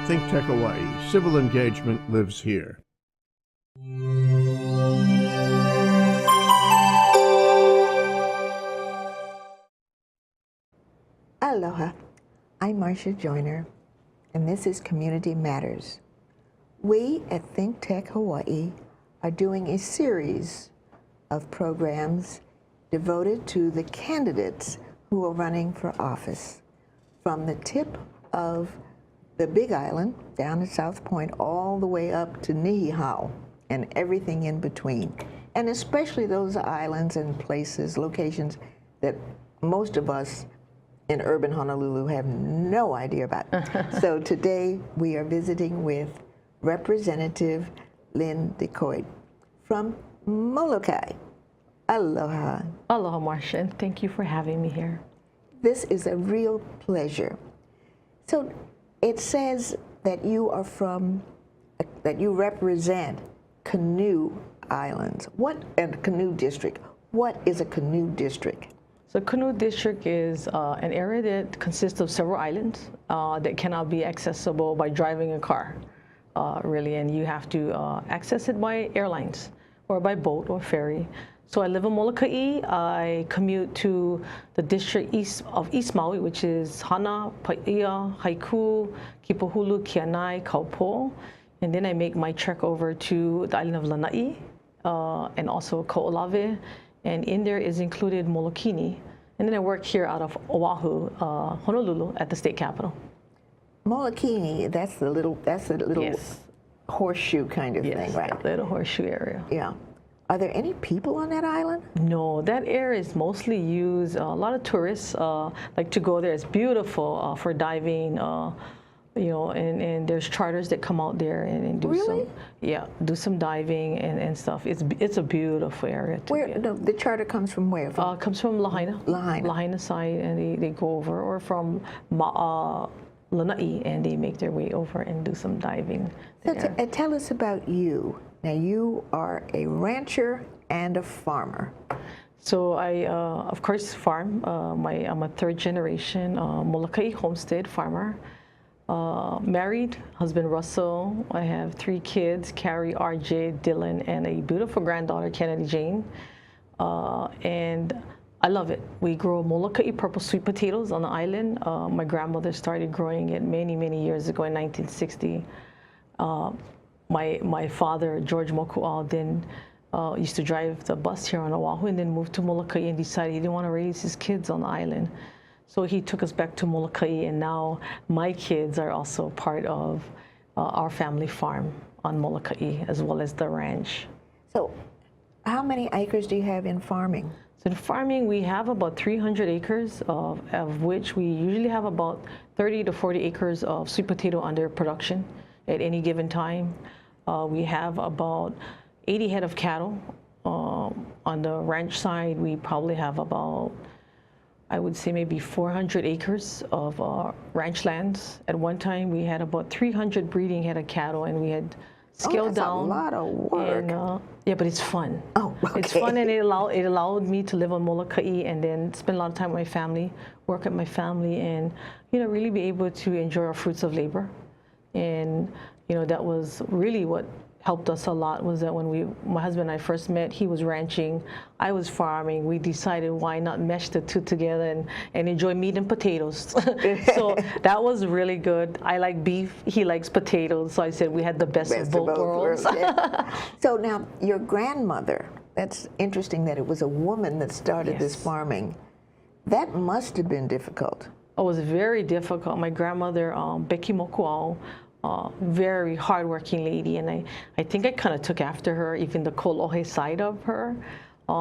ThinkTech Hawaii. Civil engagement lives here. Aloha, I'm Marsha Joyner, and this is Community Matters. We at ThinkTech Hawaii are doing a series of programs devoted to the candidates who are running for office, from the tip of the Big Island down at South Point all the way up to Niihau and everything in between, and especially those islands and places, locations that most of us in urban Honolulu have no idea about. So today we are visiting with Representative Lynn DeCoite from Molokai. Aloha. Aloha, Marsha, and thank you for having me here. This is a real pleasure. So it says that you are that you represent Canoe Islands. And Canoe District. What is a canoe district? So Canoe District is an area that consists of several islands that cannot be accessible by driving a car, really, and you have to access it by airlines or by boat or ferry. So I live in Molokai. I commute to the district east of East Maui, which is Hana, Paia, Haiku, Kipahulu, Lanai, Kaupo, and then I make my trek over to the island of Lanai and also Kahoolawe. And in there is included Molokini. And then I work here out of Oahu, Honolulu, at the state capitol. Molokini, that's the little Yes. horseshoe kind of thing, right? Yes, little horseshoe area. Yeah. Are there any people on that island? No, that area is mostly used, a lot of tourists like to go there. It's beautiful for diving, you know, and there's charters that come out there and do do some diving and stuff. It's a beautiful area. The charter comes from where? Comes from Lahaina. Lahaina side, and they go over, or from Lanai, and they make their way over and do some diving. So tell us about you. Now you are a rancher and a farmer. So I, of course, farm. I'm a third generation Molokai homestead farmer. Married, husband Russell. I have 3 kids, Carrie, RJ, Dylan, and a beautiful granddaughter, Kennedy Jane. And I love it. We grow Molokai purple sweet potatoes on the island. My grandmother started growing it many, many years ago in 1960. My father, George Moku'al, then used to drive the bus here on Oahu and then moved to Molokai and decided he didn't want to raise his kids on the island. So he took us back to Molokai, and now my kids are also part of our family farm on Molokai, as well as the ranch. So how many acres do you have in farming? So in farming, we have about 300 acres, of which we usually have about 30 to 40 acres of sweet potato under production at any given time. We have about 80 head of cattle. On the ranch side, we probably have about, I would say, maybe 400 acres of ranch lands. At one time, we had about 300 breeding head of cattle, and we had scaled down. That's a lot of work. And, yeah, but it's fun. Oh, okay. It's fun, and it allowed me to live on Molokai and then spend a lot of time with my family, work at my family, and really be able to enjoy our fruits of labor. And that was really what helped us a lot, was that when my husband and I first met, he was ranching, I was farming. We decided why not mesh the two together and enjoy meat and potatoes. So that was really good. I like beef, he likes potatoes, so I said we had the best of both worlds. Yeah. So now, your grandmother, that's interesting that it was a woman that started this farming. That must have been difficult. It was very difficult. My grandmother, Becky Mokuau, very hardworking lady, and I think I kind of took after her, even the kolohe side of her.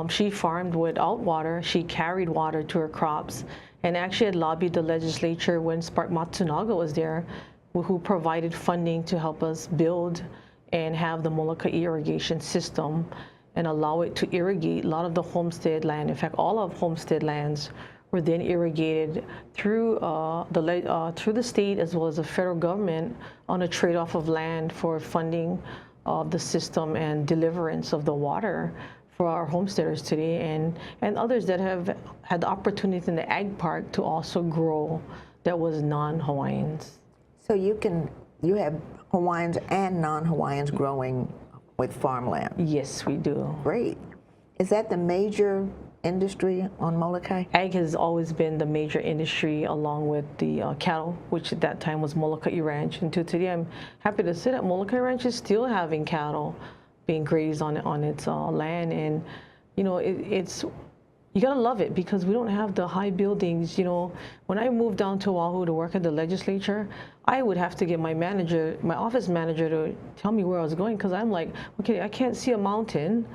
She farmed without water. She carried water to her crops, and actually had lobbied the legislature when Spark Matsunaga was there, who provided funding to help us build and have the Molokai irrigation system and allow it to irrigate a lot of the homestead land. In fact, all of homestead lands were then irrigated through the state as well as the federal government on a trade-off of land for funding of the system and deliverance of the water for our homesteaders today, and others that have had the opportunity in the ag park to also grow that was non-Hawaiians. So you can you have Hawaiians and non-Hawaiians growing with farmland. Yes, we do. Great. Is that the major industry on Molokai? Ag has always been the major industry along with the cattle, which at that time was Molokai Ranch. And to today, I'm happy to say that Molokai Ranch is still having cattle being grazed on its land. And, you know, you gotta love it because we don't have the high buildings. You know, when I moved down to Oahu to work at the legislature, I would have to get my office manager to tell me where I was going because I'm like, okay, I can't see a mountain.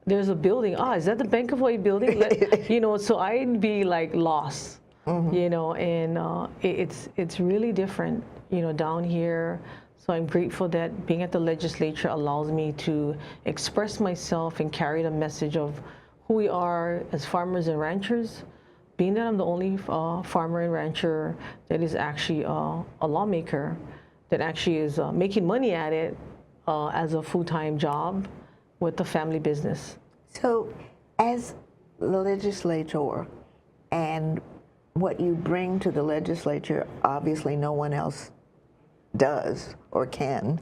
There's a building. Is that the Bank of Hawaii building? You know, so I'd be like lost, you know, and it's really different, you know, down here. So I'm grateful that being at the legislature allows me to express myself and carry the message of who we are as farmers and ranchers. Being that I'm the only farmer and rancher that is actually a lawmaker, that actually is making money at it as a full-time job with the family business. So as the legislator and what you bring to the legislature, obviously no one else does or can,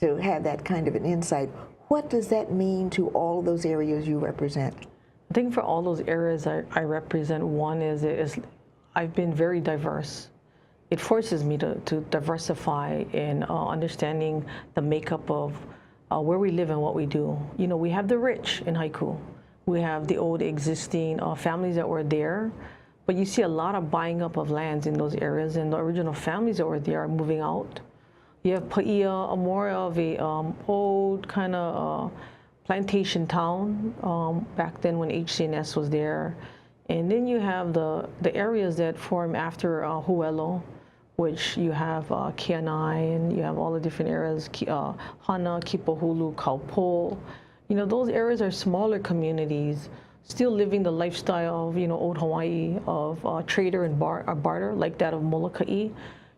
to have that kind of an insight. What does that mean to all of those areas you represent? I think for all those areas I represent, one is I've been very diverse. It forces me to diversify in understanding the makeup of where we live and what we do. You know, we have the rich in Haiku. We have the old existing families that were there, but you see a lot of buying up of lands in those areas, and the original families that were there are moving out. You have Paia, more of a old kind of plantation town back then when HCNS was there. And then you have the areas that form after Huelo, which you have Keanai, and you have all the different areas, Hana, Kipohulu, Kaupo. You know, those areas are smaller communities, still living the lifestyle of, you know, old Hawaii of trader and barter, like that of Molokai.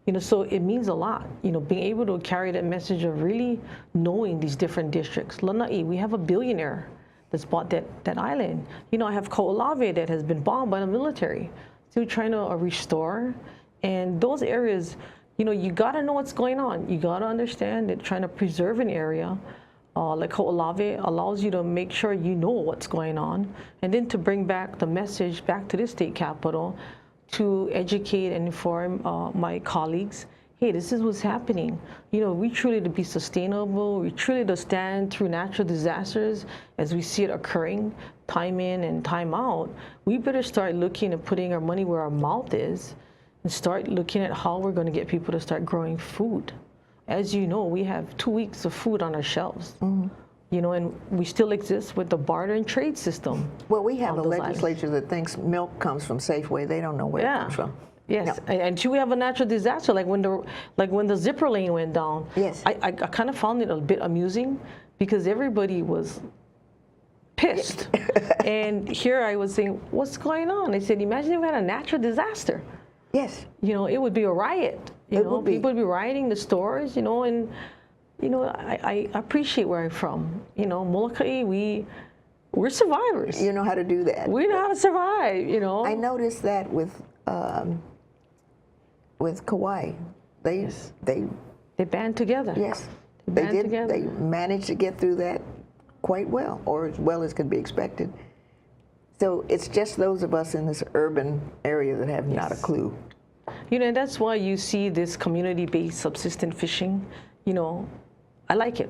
You know, so it means a lot, you know, being able to carry that message of really knowing these different districts. Lanai, we have a billionaire that's bought that island. You know, I have Kahoolawe that has been bombed by the military, still trying to restore. And those areas, you know, you got to know what's going on. You got to understand that trying to preserve an area like Kahoolawe allows you to make sure you know what's going on, and then to bring back the message back to the state capitol to educate and inform my colleagues, hey, this is what's happening. You know, we truly to be sustainable, we truly to stand through natural disasters as we see it occurring, time in and time out, we better start looking and putting our money where our mouth is and start looking at how we're going to get people to start growing food. As you know, we have 2 weeks of food on our shelves. You know, and we still exist with the barter and trade system. Well, we have a legislature that thinks milk comes from Safeway. They don't know where it comes from. Yes, no. And we have a natural disaster, like when the zipper lane went down. Yes. I kind of found it a bit amusing because everybody was pissed. And here I was saying, what's going on? They said, imagine if we had a natural disaster. Yes. You know, it would be a riot. You know, people would be rioting the stores, you know, and you know, I appreciate where I'm from. You know, Molokai, we're survivors. You know how to do that. We know how to survive, you know. I noticed that with Kauai. They band together. Yes. They did. Together. They managed to get through that quite well, or as well as could be expected. So it's just those of us in this urban area that have not a clue. You know, and that's why you see this community-based subsistence fishing. You know, I like it.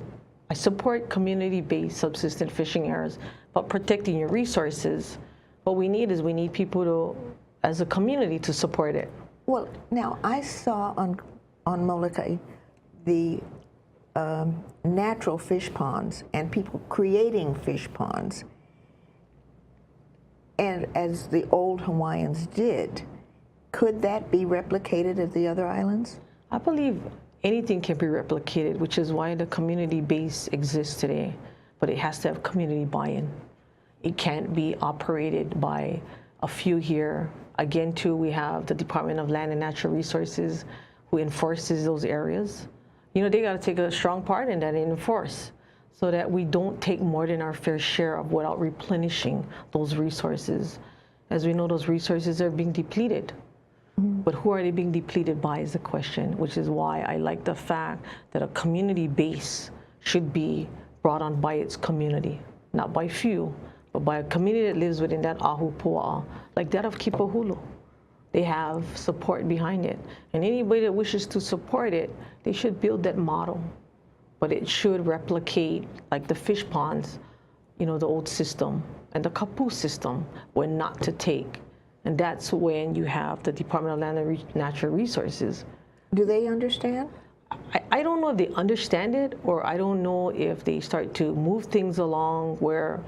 I support community-based subsistence fishing areas, but protecting your resources. What we need is people to, as a community, to support it. Well, now I saw on Molokai the natural fish ponds and people creating fish ponds, and as the old Hawaiians did. Could that be replicated at the other islands? I believe anything can be replicated, which is why the community base exists today, but it has to have community buy-in. It can't be operated by a few here. Again, too, we have the Department of Land and Natural Resources who enforces those areas. You know, they got to take a strong part in that and enforce so that we don't take more than our fair share of without replenishing those resources. As we know, those resources are being depleted. But who are they being depleted by is the question, which is why I like the fact that a community base should be brought on by its community, not by few, but by a community that lives within that ahu pua'a, like that of Kipahulu. They have support behind it. And anybody that wishes to support it, they should build that model. But it should replicate, like the fish ponds, you know, the old system, and the kapu system, were not to take. And that's when you have the Department of Land and Natural Resources. Do they understand? I don't know if they understand it, or I don't know if they start to move things along where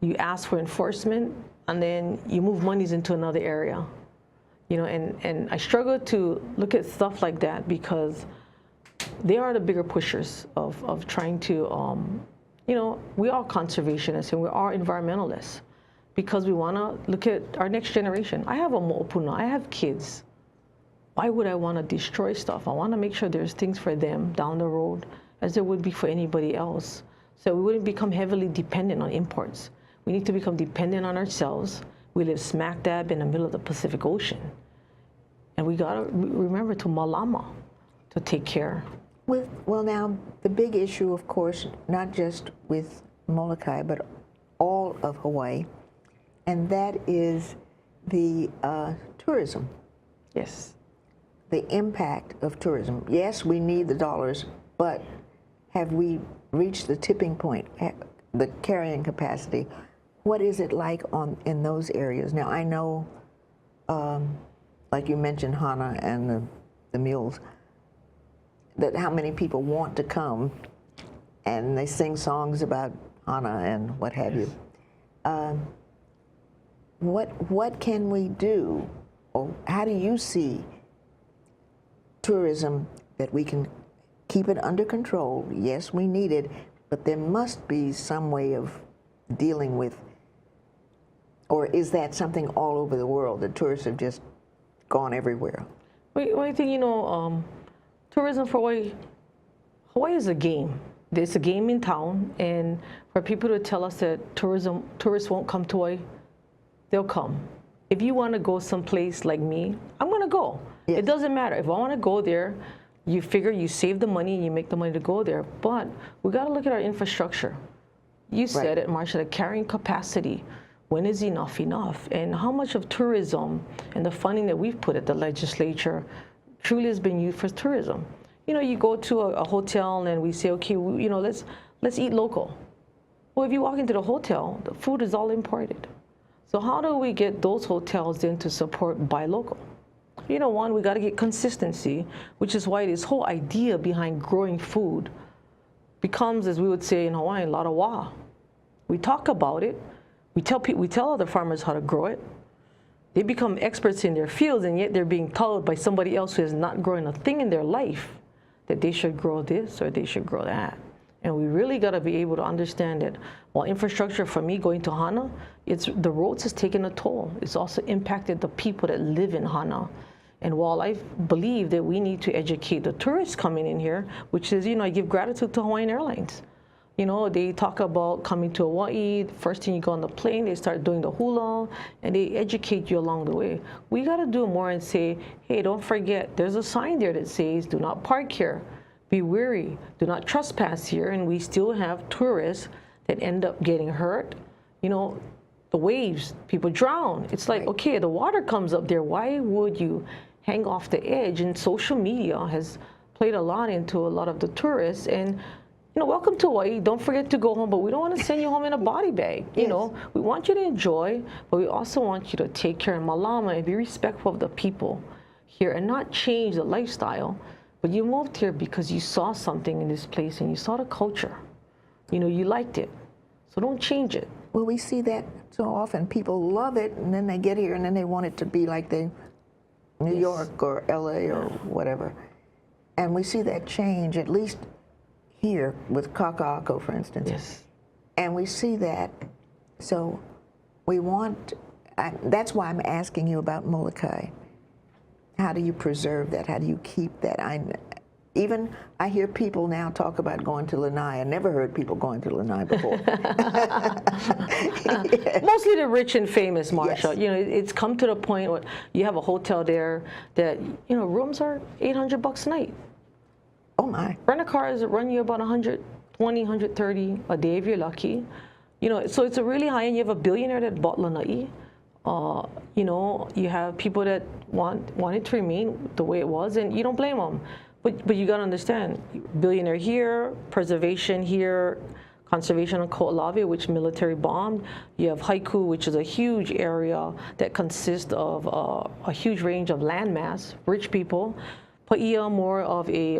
you ask for enforcement and then you move monies into another area. You know, and I struggle to look at stuff like that because they are the bigger pushers of trying to, you know, we are conservationists and we are environmentalists because we want to look at our next generation. I have a mo'opuna, I have kids. Why would I want to destroy stuff? I want to make sure there's things for them down the road as there would be for anybody else. So we wouldn't become heavily dependent on imports. We need to become dependent on ourselves. We live smack dab in the middle of the Pacific Ocean. And we got to remember to malama, to take care. Well, now, the big issue, of course, not just with Molokai, but all of Hawaii, and that is the tourism. Yes. The impact of tourism. Yes, we need the dollars, but have we reached the tipping point, the carrying capacity? What is it like in those areas? Now, I know, like you mentioned, Hana and the mules, that how many people want to come, and they sing songs about Hana and what have you. What can we do, or how do you see tourism that we can keep it under control? Yes, we need it, but there must be some way of dealing with, or is that something all over the world that tourists have just gone everywhere? Well, I think, you know, tourism for Hawaii is a game. There's a game in town, and for people to tell us that tourists won't come to Hawaii, they'll come. If you want to go someplace like me, I'm going to go. Yes. It doesn't matter. If I want to go there, you figure you save the money and you make the money to go there. But we got to look at our infrastructure. You said it, Marsha, the carrying capacity. When is enough enough? And how much of tourism and the funding that we've put at the legislature truly has been used for tourism? You know, you go to a hotel and we say, okay, you know, let's eat local. Well, if you walk into the hotel, the food is all imported. So how do we get those hotels then to support buy local? You know, one, we got to get consistency, which is why this whole idea behind growing food becomes, as we would say in Hawaii, larawa. We talk about it. We tell other farmers how to grow it. They become experts in their fields, and yet they're being told by somebody else who is not growing a thing in their life that they should grow this or they should grow that. And we really got to be able to understand that while infrastructure for me going to Hana, the roads has taken a toll. It's also impacted the people that live in Hana. And while I believe that we need to educate the tourists coming in here, which is, you know, I give gratitude to Hawaiian Airlines. You know, they talk about coming to Hawaii, the first thing you go on the plane, they start doing the hula, and they educate you along the way. We got to do more and say, hey, don't forget, there's a sign there that says, do not park here. Be wary, do not trespass here, and we still have tourists that end up getting hurt. You know, the waves, people drown. It's like, okay, the water comes up there. Why would you hang off the edge? And social media has played a lot into a lot of the tourists. And, you know, welcome to Hawaii. Don't forget to go home, but we don't want to send you home in a body bag. You know, we want you to enjoy, but we also want you to take care of malama and be respectful of the people here and not change the lifestyle. But you moved here because you saw something in this place and you saw the culture. You know, you liked it. So don't change it. Well, we see that so often. People love it, and then they get here, and then they want it to be like New York or LA or whatever. And we see that change, at least here with Kaka'ako, for instance. Yes. And we see that. So we want, that's why I'm asking you about Molokai. How do you preserve that? How do you keep that? Even I hear people now talk about going to Lanai. I never heard people going to Lanai before. Mostly the rich and famous, Marsha. Yes. You know, it's come to the point where you have a hotel there that, you know, rooms are $800 a night. Oh my. Rent-a-cars run you about 120, 130 a day if you're lucky. You know, so it's a really high end. You have a billionaire that bought Lanai. You know, you have people that want it to remain the way it was, and you don't blame them. But you got to understand, billionaire here, preservation here, conservation on Kahoolawe, which military bombed. You have Haiku, which is a huge area that consists of a huge range of landmass, rich people. Paia, more of a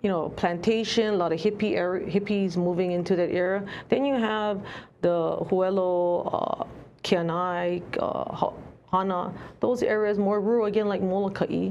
you know, plantation, a lot of hippies moving into that area. Then you have the Huelo, Kianai, Hana, those areas more rural, again, like Molokai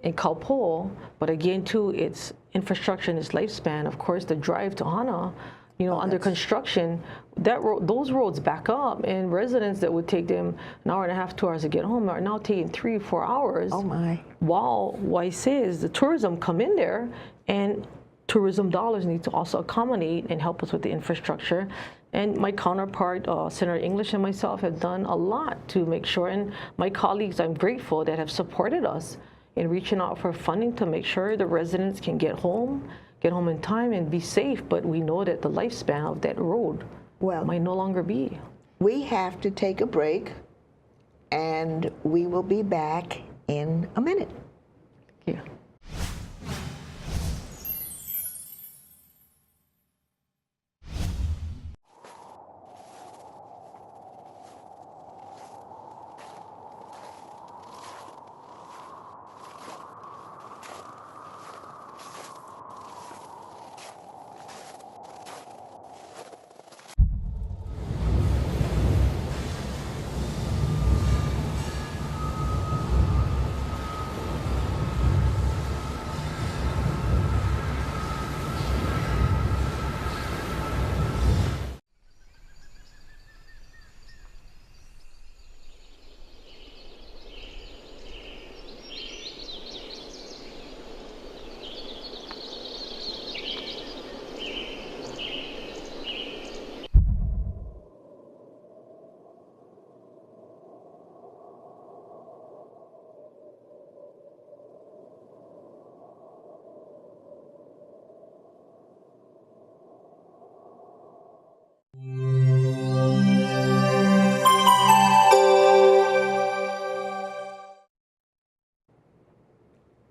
and Kaupo. But again, too, it's infrastructure and its lifespan. Of course, the drive to Hana, you know, under construction, those roads back up, and residents that would take them an hour and a half, 2 hours to get home are now taking 3 or 4 hours. Oh my. While what I say is the tourism come in there, and tourism dollars need to also accommodate and help us with the infrastructure. And my counterpart, Senator English, and myself have done a lot to make sure, and my colleagues, I'm grateful, that have supported us in reaching out for funding to make sure the residents can get home in time and be safe. But we know that the lifespan of that road might no longer be. We have to take a break, and we will be back in a minute. Yeah.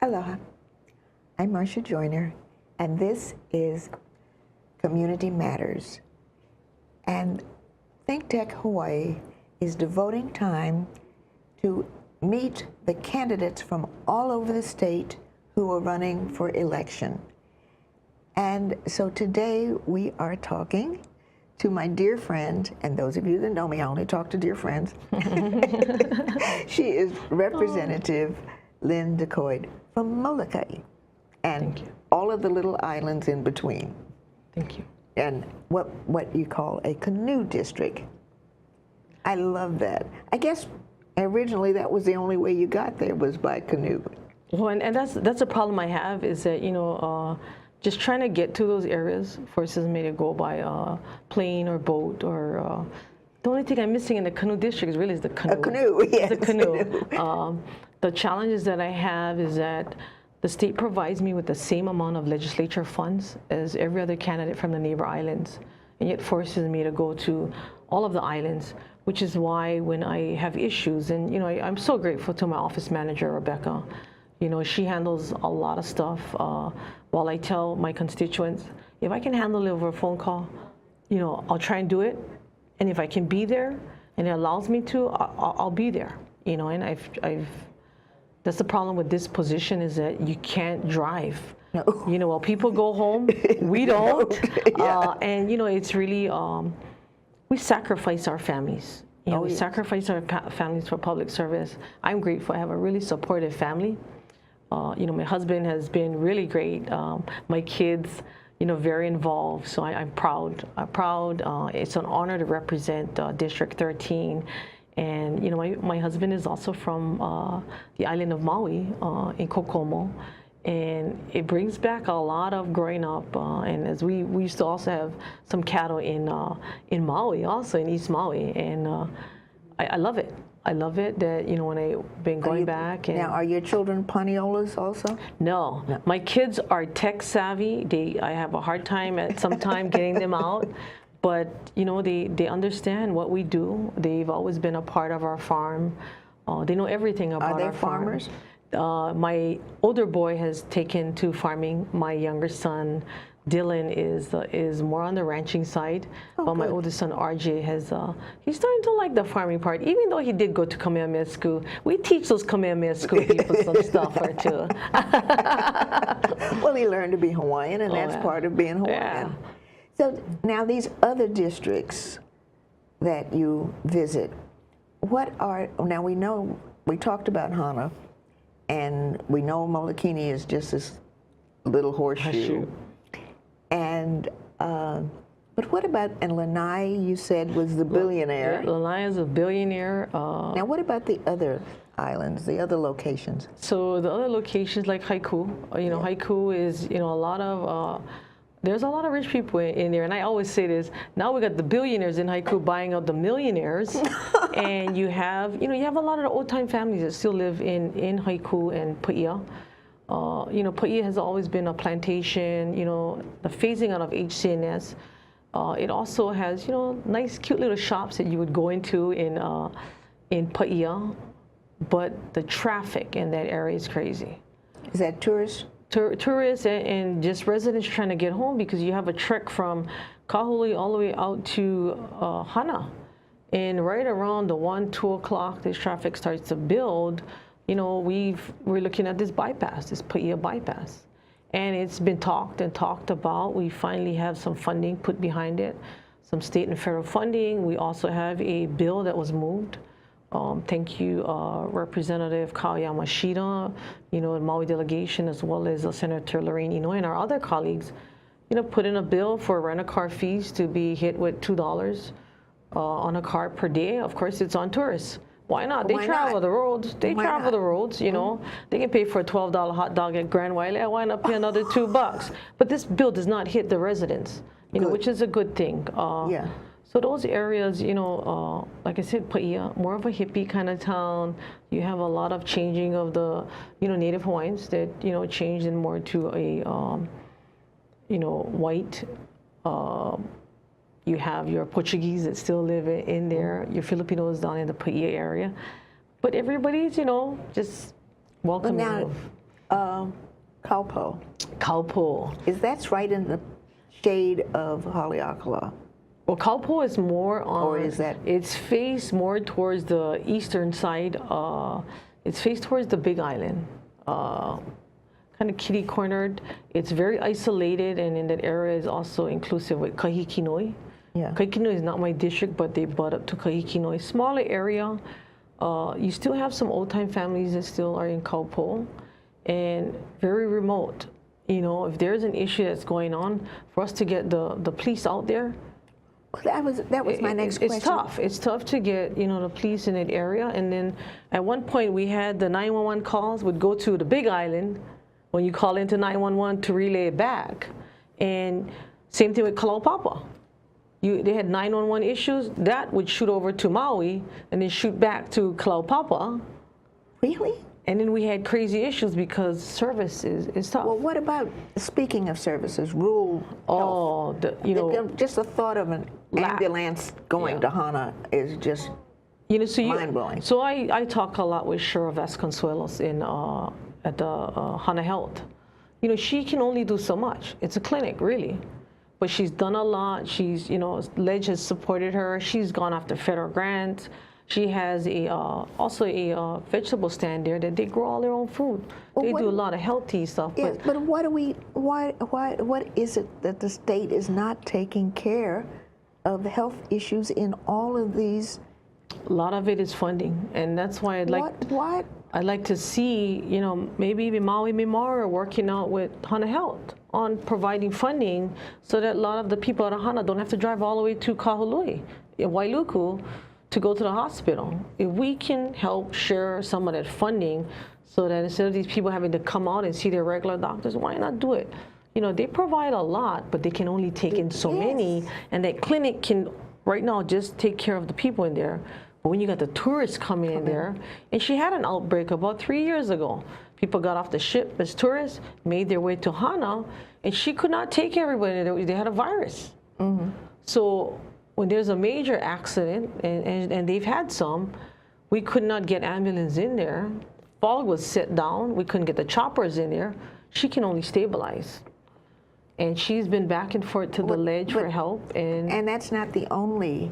Aloha, I'm Marsha Joyner, and this is Community Matters. And ThinkTech Hawaii is devoting time to meet the candidates from all over the state who are running for election. And so today we are talking to my dear friend, and those of you that know me, I only talk to dear friends. She is Representative Lynn DeCoite from Molokai, and all of the little islands in between. Thank you. And what you call a canoe district. I love that. I guess originally that was the only way you got there, was by canoe. Well, and that's a problem I have, is that, you know, just trying to get to those areas forces me to go by plane or boat, or the only thing I'm missing in the canoe district is really the canoe. A canoe, yes. The canoe. The challenges that I have is that the state provides me with the same amount of legislature funds as every other candidate from the neighbor islands, and yet forces me to go to all of the islands, which is why when I have issues, and you know, I'm so grateful to my office manager, Rebecca. You know, she handles a lot of stuff. While I tell my constituents, if I can handle it over a phone call, you know, I'll try and do it. And if I can be there and it allows me to, I'll be there. You know, and that's the problem with this position, is that you can't drive. No. You know, while people go home, we don't. Yeah. And you know, it's really, we sacrifice our families. You know, we sacrifice our families for public service. I'm grateful. I have a really supportive family. You know, my husband has been really great. My kids, you know, very involved. So I'm proud. It's an honor to represent District 13. And you know, my husband is also from the island of Maui in Kokomo, and it brings back a lot of growing up. And as we used to also have some cattle in Maui, also in East Maui, and I love it. I love it that, you know, when I've been going back. And now, are your children Paniolas also? No, my kids are tech savvy. I have a hard time at some time getting them out, but you know, they understand what we do. They've always been a part of our farm. They know everything about our farm. Are they farmers? My older boy has taken to farming. My younger son, Dylan, is more on the ranching side. But my oldest son, RJ, he's starting to like the farming part. Even though he did go to Kamehameha school, we teach those Kamehameha school people some stuff or two. Well, he learned to be Hawaiian, and that's part of being Hawaiian. Yeah. So now these other districts that you visit, now we talked about Hana, and we know Molokini is just this little horseshoe. And, but what about, and Lanai, you said, was the billionaire. Yeah, Lanai is a billionaire. Now what about the other islands, the other locations? So the other locations like Haiku, you know, Haiku is, you know, a lot of, there's a lot of rich people in there, and I always say this. Now we got the billionaires in Haiku buying out the millionaires, and you have a lot of the old-time families that still live in Haiku and Paia. You know, Paia has always been a plantation. You know, the phasing out of HCNS. It also has, you know, nice, cute little shops that you would go into in Paia, but the traffic in that area is crazy. Is that tourists? Tourists and just residents trying to get home, because you have a trek from Kahoolawe all the way out to Hana. And right around the 1, 2 o'clock, this traffic starts to build. You know, we're looking at this bypass, this Paia bypass. And it's been talked and talked about. We finally have some funding put behind it, some state and federal funding. We also have a bill that was moved. Thank you, Representative Yamashita, you know, the Maui delegation, as well as Senator Lorraine Inoue and our other colleagues, you know, put in a bill for rent-a-car fees to be hit with $2 on a car per day. Of course, it's on tourists. Why not? They travel the roads. They travel the roads, you know. They can pay for a $12 hot dog at Grand Wailea. Why not pay another $2? But this bill does not hit the residents, you know, which is a good thing. So those areas, you know, like I said, Paia, more of a hippie kind of town. You have a lot of changing of the, you know, Native Hawaiians that, you know, changed in more to a, you know, white. You have your Portuguese that still live in there, your Filipinos down in the Paia area. But everybody's, you know, just welcoming. But now, Kaupo. Kaupo. That's right in the shade of Haleakala. Well, Kaupo is more on, or is that? It's faced more towards the eastern side. It's faced towards the Big Island, kind of kitty-cornered. It's very isolated, and in that area is also inclusive with Kahikinoi. Yeah. Kahikinoi is not my district, but they butt up to Kahikinoi. Smaller area. You still have some old-time families that still are in Kaupo, and very remote. You know, if there's an issue that's going on, for us to get the police out there, that was my next question. It's tough. It's tough to get, you know, the police in that area. And then at one point we had the 911 calls would go to the Big Island when you call into 911 to relay it back. And same thing with Kalaupapa. They had 911 issues, that would shoot over to Maui and then shoot back to Kalaupapa. Really? And then we had crazy issues because service is tough. Well, what about, speaking of services, rural health? You know, just the thought of an ambulance going to Hana is just mind-blowing. So I talk a lot with Cheryl Vasconcelos at the Hana Health. You know, she can only do so much. It's a clinic, really. But she's done a lot. She's, you know, Ledge has supported her. She's gone after federal grants. She has also a vegetable stand there that they grow all their own food. Well, they do a lot of healthy stuff. Yes, but what is it that the state is not taking care of health issues in all of these? A lot of it is funding, and that's why I'd like to see, you know, maybe even Maui Mimara working out with Hana Health on providing funding so that a lot of the people at Hana don't have to drive all the way to Kahoolawe, Wailuku, to go to the hospital. If we can help share some of that funding so that instead of these people having to come out and see their regular doctors, why not do it? You know, they provide a lot, but they can only take in so many, and that clinic can right now just take care of the people in there. But when you got the tourists coming in there, and she had an outbreak about 3 years ago. People got off the ship as tourists, made their way to Hana, and she could not take everybody. They had a virus. So when there's a major accident, and they've had some, we could not get ambulance in there. Fog was set down. We couldn't get the choppers in there. She can only stabilize. And she's been back and forth to the ledge for help. And that's not the only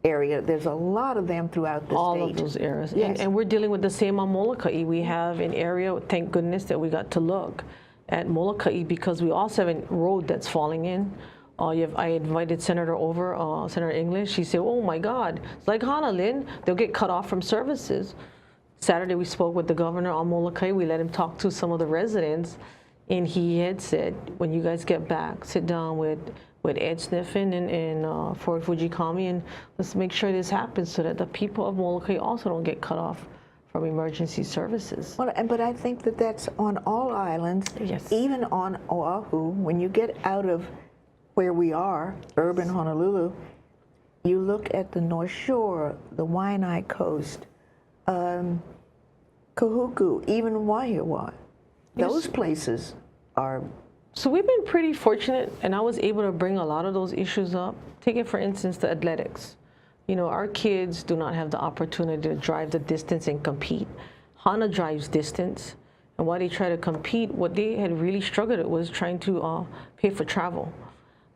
area. There's a lot of them throughout the state. All of those areas. Yes. And we're dealing with the same on Molokai. We have an area, thank goodness, that we got to look at Molokai because we also have a road that's falling in. I invited Senator over, Senator English. She said, oh my God, it's like Hana, Lynn. They'll get cut off from services. Saturday, we spoke with the governor on Molokai. We let him talk to some of the residents. And he had said, when you guys get back, sit down with Ed Sniffen and Fort Fujikami, and let's make sure this happens so that the people of Molokai also don't get cut off from emergency services. Well, but I think that that's on all islands, Yes. even on Oahu. When you get out of where we are, urban Honolulu, you look at the North Shore, the Waianae Coast, Kahuku, even Wahiawa. Those places are... So we've been pretty fortunate, and I was able to bring a lot of those issues up. Take it, for instance, the athletics. You know, our kids do not have the opportunity to drive the distance and compete. Hana drives distance, and while they try to compete, what they had really struggled with was trying to pay for travel.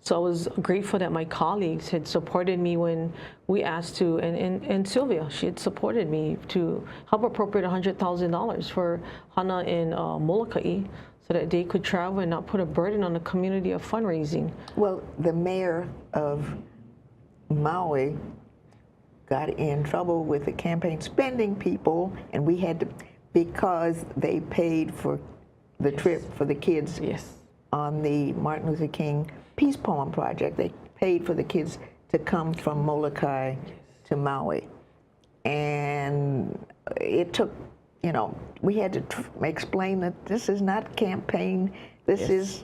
So I was grateful that my colleagues had supported me when we asked to, and Sylvia, she had supported me to help appropriate $100,000 for Hana in Molokai so that they could travel and not put a burden on the community of fundraising. Well, the mayor of Maui got in trouble with the campaign spending people, and we had to, because they paid for the trip for the kids on the Martin Luther King Peace Poem Project. They paid for the kids to come from Molokai to Maui. And it took, you know, we had to explain that this is not campaign, this is...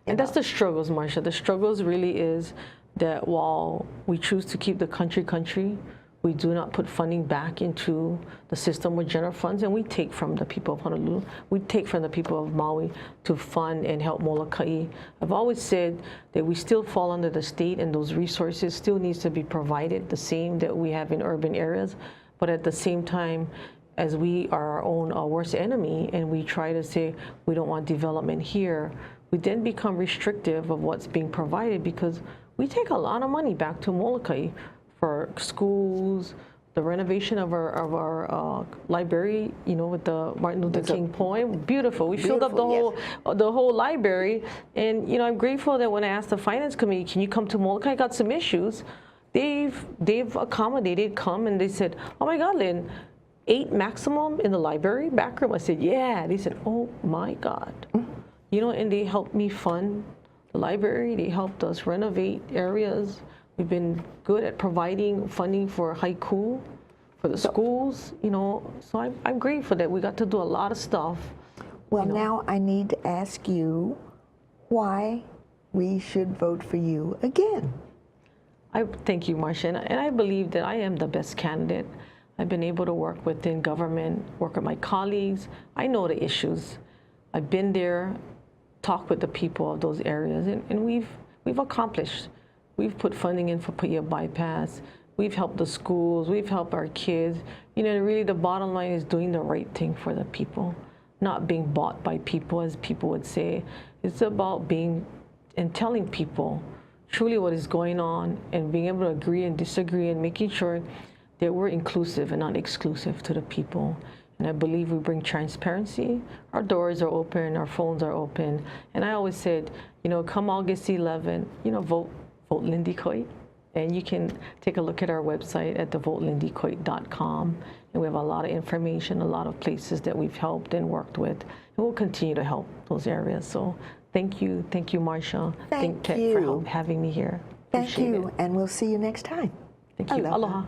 And that's the struggles, Marsha. The struggles really is that while we choose to keep the country, we do not put funding back into the system with general funds, and we take from the people of Honolulu, we take from the people of Maui to fund and help Molokai. I've always said that we still fall under the state, and those resources still needs to be provided, the same that we have in urban areas, but at the same time, as we are our own worst enemy, and we try to say we don't want development here, we then become restrictive of what's being provided because we take a lot of money back to Molokai for schools, the renovation of our library, you know, with the Martin Luther King poem, beautiful. We filled up the whole library, and you know, I'm grateful that when I asked the finance committee, can you come to Molokai? I got some issues. They've accommodated, come, and they said, oh my God, Lynn, 8 maximum in the library back room. I said, yeah. They said, oh my God, you know, and they helped me fund the library. They helped us renovate areas. We've been good at providing funding for Haiku, for the schools, you know. So I'm grateful that we got to do a lot of stuff. Well, now I need to ask you why we should vote for you again. Thank you, Marsha. And I believe that I am the best candidate. I've been able to work within government, work with my colleagues. I know the issues. I've been there, talked with the people of those areas, and we've accomplished. We've put funding in for Paia bypass. We've helped the schools. We've helped our kids. You know, really the bottom line is doing the right thing for the people, not being bought by people, as people would say. It's about being and telling people truly what is going on and being able to agree and disagree and making sure that we're inclusive and not exclusive to the people. And I believe we bring transparency. Our doors are open, our phones are open. And I always said, you know, come August 11, you know, vote Lynn DeCoite. And you can take a look at our website at thevotelyndecoite.com. And we have a lot of information, a lot of places that we've helped and worked with. And we'll continue to help those areas. So thank you, Marsha. Thank ThinkTech you for having me here. Thank you, and we'll see you next time. Thank you. Aloha. Aloha.